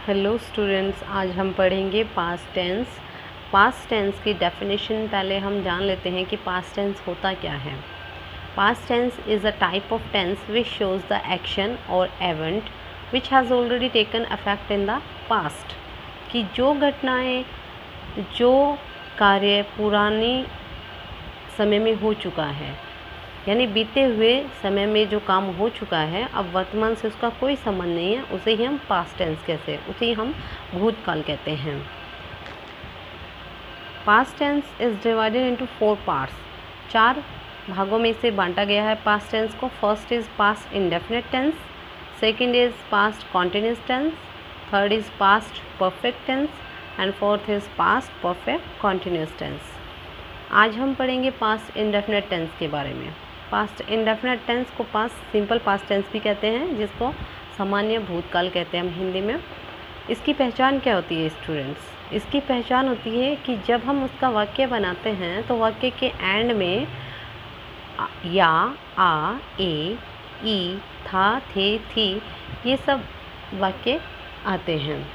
Hello students, आज हम पढ़ेंगे पास्ट टेंस। पास्ट टेंस की डेफिनेशन पहले हम जान लेते हैं कि पास्ट टेंस होता क्या है। Past tense is a type of tense which shows the action और event which has already taken affect in the past. कि जो घटनाएं, जो कार्य पुरानी समय में हो चुका है, यानी बीते हुए समय में जो काम हो चुका है, अब वर्तमान से उसका कोई संबंध नहीं है, उसे ही हम पास्ट टेंस कहते हैं, उसे ही हम भूतकाल कहते हैं। Past tense is divided into 4 parts. 4 भागों में इसे बांटा गया है पास्ट टेंस को। First is past indefinite tense, second is past continuous tense, third is past perfect tense and fourth is past perfect continuous tense. आज हम पढ़ेंगे पास्ट इंडेफिनिट टेंस के बारे में। पास्ट इंडेफिनिट टेंस को पास्ट सिंपल पास्ट टेंस भी कहते हैं, जिसको सामान्य भूतकाल कहते हैं हम हिंदी में। इसकी पहचान क्या होती है स्टूडेंट्स? इसकी पहचान होती है कि जब हम उसका वाक्य बनाते हैं तो वाक्य के एंड में या, आ, ए, ई, था, थे, थी, ये सब वाक्य आते हैं।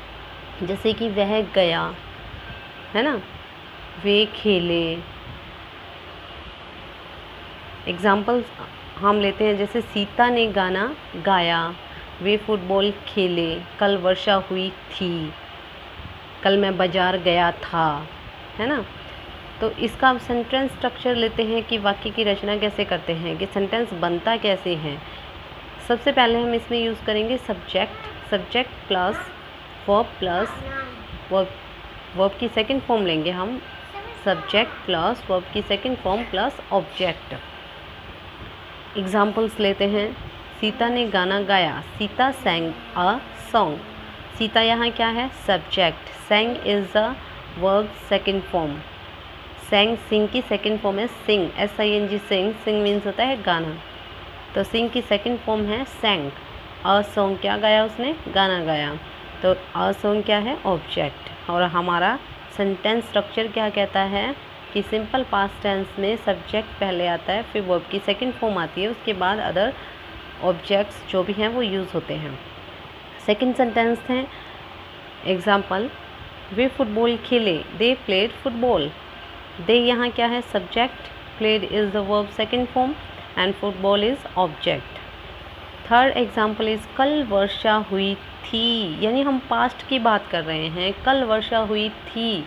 जैसे कि वह गया, है ना, वे खेले। एग्ज़ाम्पल्स हम लेते हैं, जैसे सीता ने गाना गाया, वे फुटबॉल खेले, कल वर्षा हुई थी, कल मैं बाज़ार गया था, है ना। तो इसका अब सेंटेंस स्ट्रक्चर लेते हैं कि वाक्य की रचना कैसे करते हैं, कि सेंटेंस बनता कैसे है। सबसे पहले हम इसमें यूज़ करेंगे सब्जेक्ट। सब्जेक्ट प्लस वर्ब की सेकंड फॉर्म लेंगे हम। सब्जेक्ट प्लस वर्ब की second form plus object. Examples लेते हैं। सीता ने गाना गाया, Sita sang a song. Sita यहाँ क्या है? Subject. sang is a verb second form. sang सिंग की सेकंड फॉर्म है सिंग, SING सिंग। सिंग मीन्स होता है गाना, तो सिंग की सेकंड फॉर्म है sang। अ सॉन्ग क्या गाया उसने? गाना गाया। तो अ सॉन्ग क्या है? ऑब्जेक्ट। और हमारा सेंटेंस स्ट्रक्चर क्या कहता है कि सिंपल पास्ट टेंस में सब्जेक्ट पहले आता है, फिर वर्ब की सेकंड फॉर्म आती है, उसके बाद अदर ऑब्जेक्ट्स जो भी हैं वो यूज़ होते हैं। सेकंड सेंटेंस है एग्जाम्पल, वे फुटबॉल खेले, दे प्लेड फुटबॉल। दे यहाँ क्या है? Subject, played is the verb second form and football is object. Third example is कल वर्षा हुई थी, यानी हम पास्ट की बात कर रहे हैं। कल वर्षा हुई थी,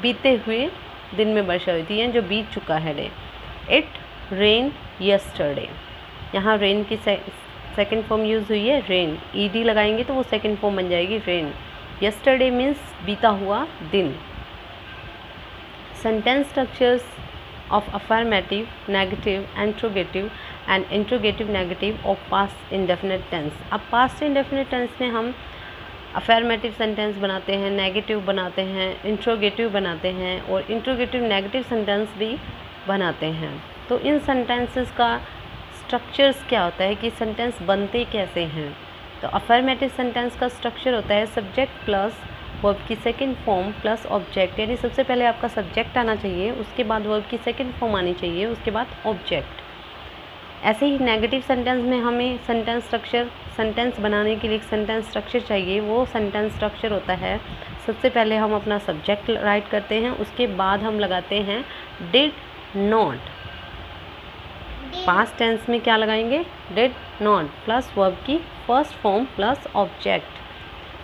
बीते हुए दिन में वर्षा हुई थी, यानी जो बीत चुका है डे। इट रेन यस्टरडे, यहाँ रेन की सेकंड फॉर्म यूज़ हुई है रेन। ईडी लगाएंगे तो वो सेकंड फॉर्म बन जाएगी रेन। यस्टरडे मीन्स बीता हुआ दिन। Sentence structures of affirmative, negative, interrogative and interrogative negative of past indefinite tense. अब पास्ट इंडेफिनिट टेंस में हम अफर्मेटिव सेंटेंस बनाते हैं, नेगेटिव बनाते हैं, इंट्रोगेटिव बनाते हैं और इंट्रोगेटिव नेगेटिव सेंटेंस भी बनाते हैं। तो इन सेंटेंसेस का स्ट्रक्चर्स क्या होता है, कि सेंटेंस बनते कैसे हैं। तो अफर्मेटिव सेंटेंस का स्ट्रक्चर होता है सब्जेक्ट प्लस वर्ब की सेकंड फॉर्म प्लस ऑब्जेक्ट, यानी सबसे पहले आपका सब्जेक्ट आना चाहिए, उसके बाद वर्ब की सेकंड फॉर्म आनी चाहिए, उसके बाद ऑब्जेक्ट। ऐसे ही नेगेटिव सेंटेंस में हमें सेंटेंस स्ट्रक्चर, सेंटेंस बनाने के लिए एक सेंटेंस स्ट्रक्चर चाहिए। वो सेंटेंस स्ट्रक्चर होता है, सबसे पहले हम अपना सब्जेक्ट राइट करते हैं, उसके बाद हम लगाते हैं डिड नॉट। पास्ट टेंस में क्या लगाएंगे? डिड नॉट प्लस वर्ब की first form plus object.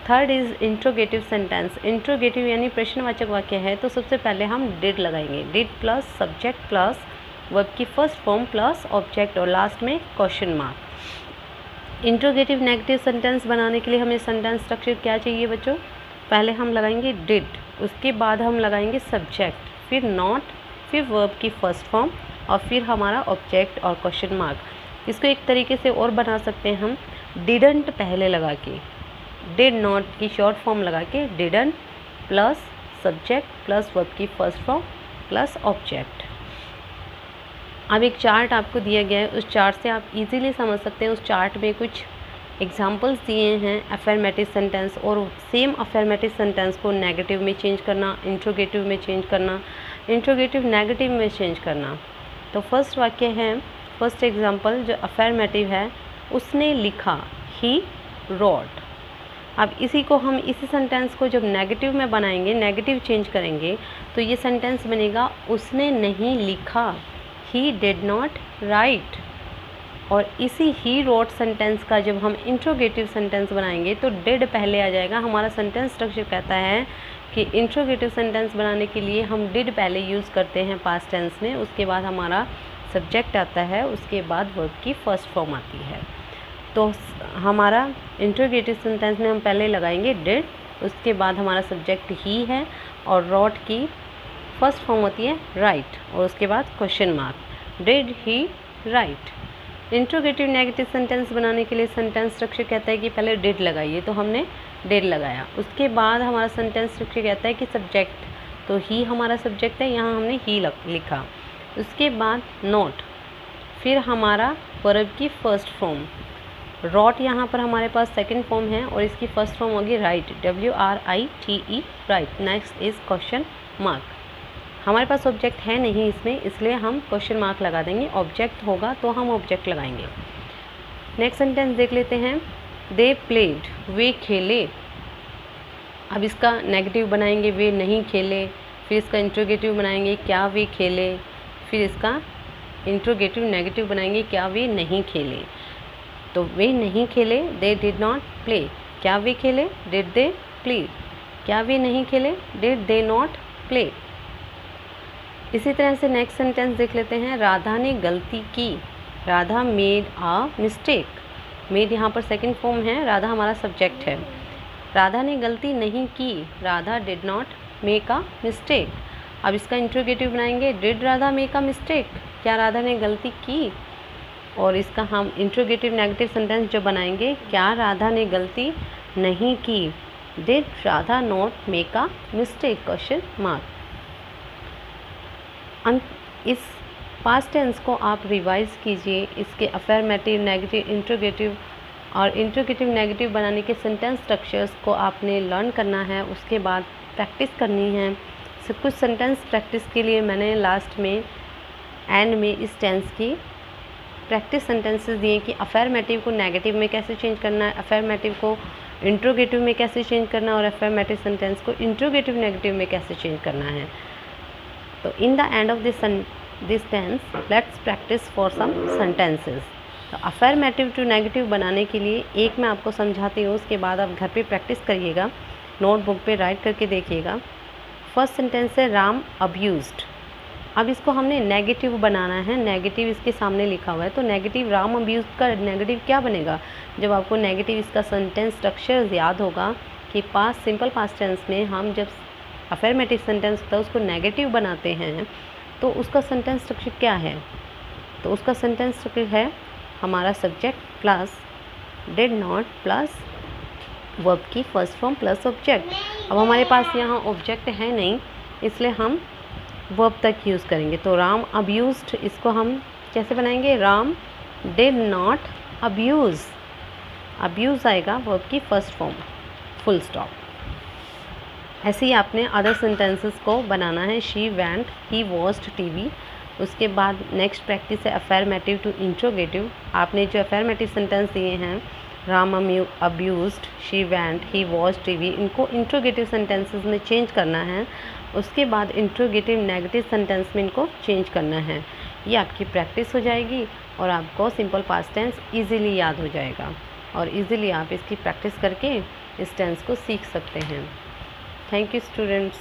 Third is interrogative sentence. Interrogative यानी प्रश्नवाचक वाक्य है, तो सबसे पहले हम डिड लगाएंगे। Did plus subject plus verb की फर्स्ट फॉर्म प्लस ऑब्जेक्ट और लास्ट में question mark. Interrogative negative sentence बनाने के लिए हमें सेंटेंस स्ट्रक्चर क्या चाहिए बच्चों? पहले हम लगाएंगे डिड, उसके बाद हम लगाएंगे सब्जेक्ट, फिर नॉट, फिर वर्ब की फर्स्ट फॉर्म और फिर हमारा ऑब्जेक्ट और क्वेश्चन मार्क। इसको एक तरीके से और बना सकते हैं हम, डिडंट पहले लगा के, डिड नॉट की शॉर्ट फॉर्म लगा के didn't plus subject plus verb की फर्स्ट फॉर्म प्लस ऑब्जेक्ट। अब एक चार्ट आपको दिया गया है, उस चार्ट से आप इजीली समझ सकते हैं। उस चार्ट में कुछ एग्जांपल्स दिए हैं अफर्मेटिव सेंटेंस, और सेम अफर्मेटिव सेंटेंस को नेगेटिव में चेंज करना, इंट्रोगेटिव में चेंज करना, इंट्रोगेटिव नेगेटिव में चेंज करना। तो फर्स्ट वाक्य है, फर्स्ट एग्जांपल जो अफर्मेटिव है, उसने लिखा, ही रोट। अब इसी को हम इसी सेंटेंस को जब नेगेटिव में बनाएंगे, नेगेटिव चेंज करेंगे, तो ये सेंटेंस बनेगा उसने नहीं लिखा, ही डिड नॉट राइट। और इसी ही रोट सेंटेंस का जब हम इंट्रोगेटिव सेंटेंस बनाएंगे तो डिड पहले आ जाएगा। हमारा सेंटेंस स्ट्रक्चर कहता है कि इंट्रोगेटिव सेंटेंस बनाने के लिए हम डिड पहले यूज़ करते हैं पास्ट टेंस में, उसके बाद हमारा सब्जेक्ट आता है, उसके बाद वर्ब की फर्स्ट फॉर्म आती है। तो हमारा इंट्रोगेटिव सेंटेंस में हम पहले लगाएंगे डिड, उसके बाद हमारा सब्जेक्ट ही है और रॉट की फर्स्ट फॉर्म होती है राइट, और उसके बाद question mark, did he right. Interrogative negative sentence बनाने के लिए सेंटेंस स्ट्रक्चर कहता है कि पहले डिड लगाइए, तो हमने डिड लगाया। उसके बाद हमारा सेंटेंस स्ट्रक्चर कहता है कि सब्जेक्ट, तो ही हमारा सब्जेक्ट है, यहाँ हमने ही लिखा। उसके बाद नॉट, फिर हमारा वर्ब की फर्स्ट फॉर्म, रॉट यहाँ पर हमारे पास सेकंड फॉर्म है और इसकी फर्स्ट फॉर्म होगी right, WRITE right. Next is question mark. हमारे पास ऑब्जेक्ट है नहीं इसमें, इसलिए हम क्वेश्चन मार्क लगा देंगे। ऑब्जेक्ट होगा तो हम ऑब्जेक्ट लगाएंगे। नेक्स्ट सेंटेंस देख लेते हैं, दे प्लेड, वे खेले। अब इसका नेगेटिव बनाएंगे, वे नहीं खेले, फिर इसका इंट्रोगेटिव बनाएंगे, क्या वे खेले, फिर इसका इंट्रोगेटिव नेगेटिव बनाएंगे, क्या वे नहीं खेले। तो वे नहीं खेले, दे डिड नॉट प्ले, क्या वे खेले, डिड दे प्ले, क्या वे नहीं खेले, डिड दे नॉट प्ले। इसी तरह से नेक्स्ट सेंटेंस देख लेते हैं, राधा ने गलती की, राधा मेड आ मिस्टेक। मेड यहाँ पर सेकंड फॉर्म है, राधा हमारा सब्जेक्ट है। राधा ने गलती नहीं की, Radha did not make a mistake. अब इसका इंट्रोगेटिव बनाएंगे, did Radha make a mistake, क्या राधा ने गलती की, और इसका हम इंट्रोगेटिव नेगेटिव सेंटेंस जो बनाएंगे, क्या राधा ने गलती नहीं की, did Radha not make a mistake, question mark. इस पास्ट टेंस को आप रिवाइज कीजिए, इसके अफर्मेटिव, नेगेटिव, इंट्रोगेटिव और इंट्रोगेटिव नेगेटिव बनाने के सेंटेंस स्ट्रक्चर्स को आपने लर्न करना है। उसके बाद प्रैक्टिस करनी है। कुछ सेंटेंस प्रैक्टिस के लिए मैंने लास्ट में एंड में इस टेंस की प्रैक्टिस सेंटेंसेस दिए कि अफर्मेटिव को नेगेटिव में कैसे चेंज करना है, अफर्मेटिव को इंट्रोगेटिव में कैसे चेंज करना है और अफर्मेटिव सेंटेंस को इंट्रोगेटिव नेगेटिव में कैसे चेंज करना है। तो in the end of this tense let's practice for some sentences. तो अफर्मेटिव टू नेगेटिव बनाने के लिए एक मैं आपको समझाती हूँ, उसके बाद आप घर पे प्रैक्टिस करिएगा, नोटबुक पे राइट करके देखिएगा। फर्स्ट सेंटेंस है राम अब्यूज्ड। अब इसको हमने नेगेटिव बनाना है, नेगेटिव इसके सामने लिखा हुआ है, तो नेगेटिव राम अब्यूज्ड का नेगेटिव क्या बनेगा। जब आपको नेगेटिव इसका सेंटेंस स्ट्रक्चर याद होगा कि पास्ट सिंपल पास्ट टेंस में हम जब अफर्मेटिव सेंटेंस होता है उसको नेगेटिव बनाते हैं तो उसका सेंटेंस स्ट्रक्चर क्या है। तो उसका सेंटेंस स्ट्रक्चर है हमारा subject plus did not plus verb की फर्स्ट फॉर्म प्लस ऑब्जेक्ट। अब हमारे पास यहाँ ऑब्जेक्ट है नहीं, इसलिए हम वर्ब तक यूज़ करेंगे। तो राम अब्यूज्ड, इसको हम कैसे बनाएंगे, Ram did not abuse, abuse आएगा वर्ब की फर्स्ट फॉर्म, फुल स्टॉप। ऐसे ही आपने अदर सेंटेंसेस को बनाना है, she went, he watched TV. उसके बाद नेक्स्ट प्रैक्टिस है अफर्मेटिव टू इंट्रोगेटिव। आपने जो अफर्मेटिव सेंटेंस दिए हैं Ram abused, she went, he watched TV, इनको इंट्रोगेटिव सेंटेंसेस में चेंज करना है। उसके बाद इंट्रोगेटिव नेगेटिव सेंटेंस में इनको चेंज करना है। ये आपकी प्रैक्टिस हो जाएगी और आपको सिंपल पास्ट टेंस इजीली याद हो जाएगा और इजीली आप इसकी प्रैक्टिस करके इस टेंस को सीख सकते हैं। Thank you students.